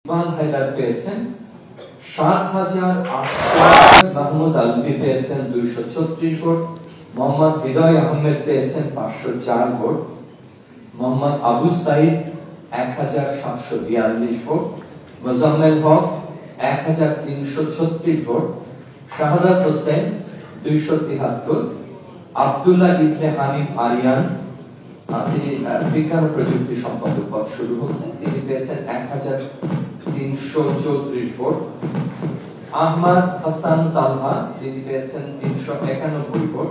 ইকবাল হায়দার পেয়েছেন ৭,৮০০। মাহমুদ আলভী পেয়েছেন ২৩৬ ভোট। মোহাম্মদ হৃদয় আহমেদ পেয়েছেন ৫০৪ vote. Mohammad Abu Saeed ১৭৪২ vote. Mozammel Haque ১৩৩৬ vote. Shahadat Hossain ২৭৩। Abdullah ইবনে হানিফ আরিয়ান, তিনি বিজ্ঞান ও প্রযুক্তি সম্পাদক পদ শুরু হচ্ছে, তিনি পেয়েছেন ১৩৩৩ ভোট। আহমদ হাসান তালহা, তিনি পেয়েছেন ৩৯১ ভোট।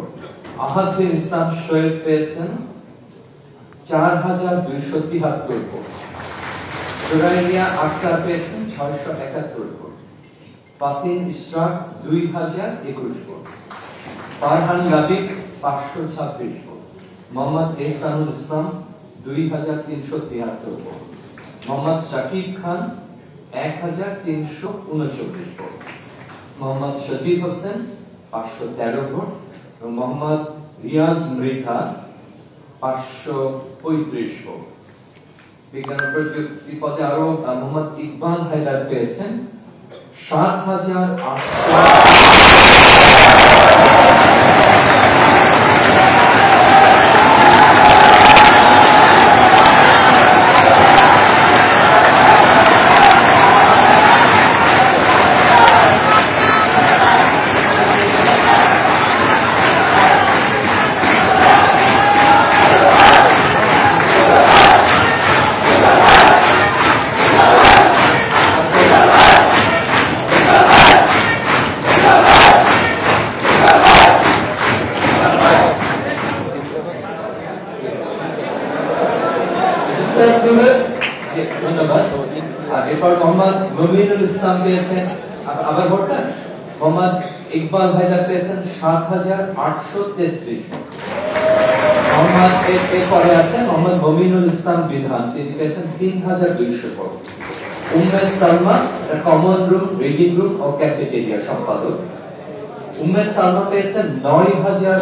আহাদুল ইসলাম শোয়েব পেয়েছেন ৪,২৭৩ ভোট। জুরাইরিয়া আক্তার পেয়েছেন ৬৭১ ভোট। ফাতিন ইশরাক ২,০২১ ভোট। ফারহান লাবিব ৫২৬ ভোট। মোহাম্মদ এহসানুল ইসলাম ২,৩৭৩ ভোট। মোহাম্মদ শাকিব খান ১,৩৩৯ ভোট। মোহাম্মদ সজিব হোসেন ৫১৩ ভোট এবং মোহাম্মদ রিয়াজ মৃধা ৫৩৫ ভোট। বিজ্ঞান ও প্রযুক্তি পদে আরো মোহাম্মদ ইকবাল হায়দার পেয়েছেন ৭,৮০০। ধন্যবাদ। আর এরপর মোহাম্মদ মমিনুল ইসলাম পেয়েছেন, আবার ভোটটা মোহাম্মদ ইকবাল হায়দার পেয়েছেন ৭,৮৩৩ ভোট। মোহাম্মদ এরপরে আছেন মোহাম্মদ মমিনুল ইসলাম বিধান, তিনি পেয়েছেন ৩,২০০ vote. Umme Salma common room, reading room ও ক্যাফেটেরিয়া সম্পাদক। উম্মে সালমা পেয়েছেন ৯,০০০।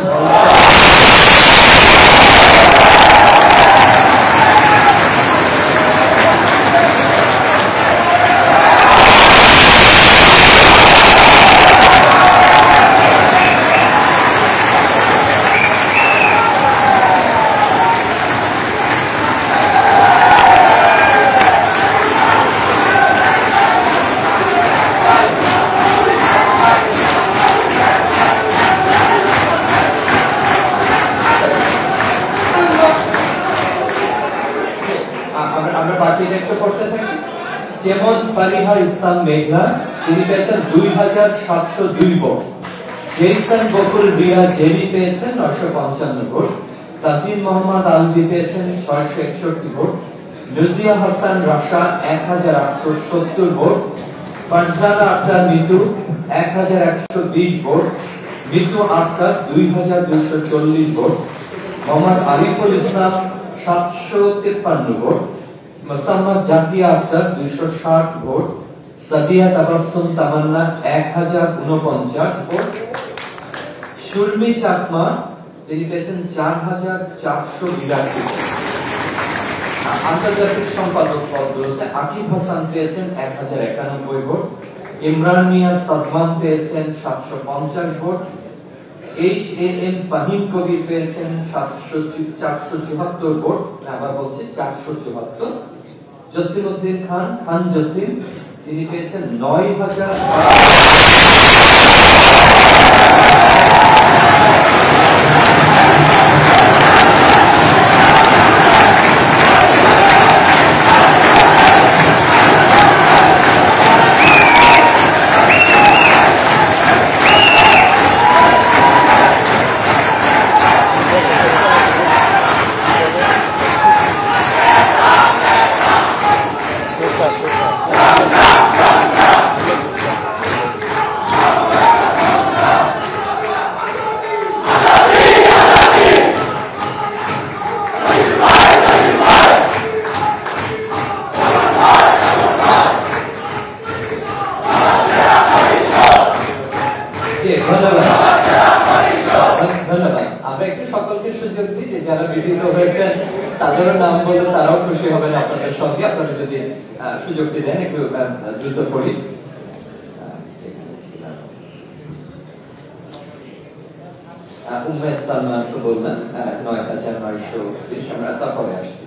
যেমন ফারিহা ইসলাম মেঘনা, তিনি পেয়েছেন ২,৭০২ vote. Jason Bakul Ria Jerry পেয়েছেন ৯৫৫ ভোট। তাসিম মোহাম্মদ আলভী পেয়েছেন ৬৬১ ভোট। নজিয়া হাসান রাশা ১,৮৭০ ভোট। ফারজানা আক্তার মিতু ১,১২০ ভোট। মিতু আক্তার ২,২৪০ vote. Mohammad Ariful Islam ৭৫৩ vote. Mosammat Zakia Akter ২৬০ vote. Sadia Tabassum Tamanna ১,০৪৯ ভোট। সুরমি চাকমা, তিনি পেয়েছেন ৪,৪৮২ ভোট। আন্তর্জাতিক সম্পাদক পদগুলোতে আকিব হাসান পেয়েছেন ১,০৯১ ভোট। ইমরান মিয়া সাদমান পেয়েছেন ৭৫০ ভোট। HAM ফাহিম কবির পেয়েছেন 474 ভোট। আবার বলছে 474। জসিমউদ্দিন খান, খান জসিম, তিনি পেয়েছেন ৯,০০০। ধন্যবাদ। আমরা একটু সকলকে সুযোগ দিই যে যারা বিজিত হয়েছেন তাদেরও নাম বলে তারাও খুশি হবেন আপনাদের সঙ্গে, আপনারা যদি সুযোগটি দেন, একটু দ্রুত পড়ি। উম্মে সালমান তো বললাম ৯,৯20, আমরা তারপরে আসছি।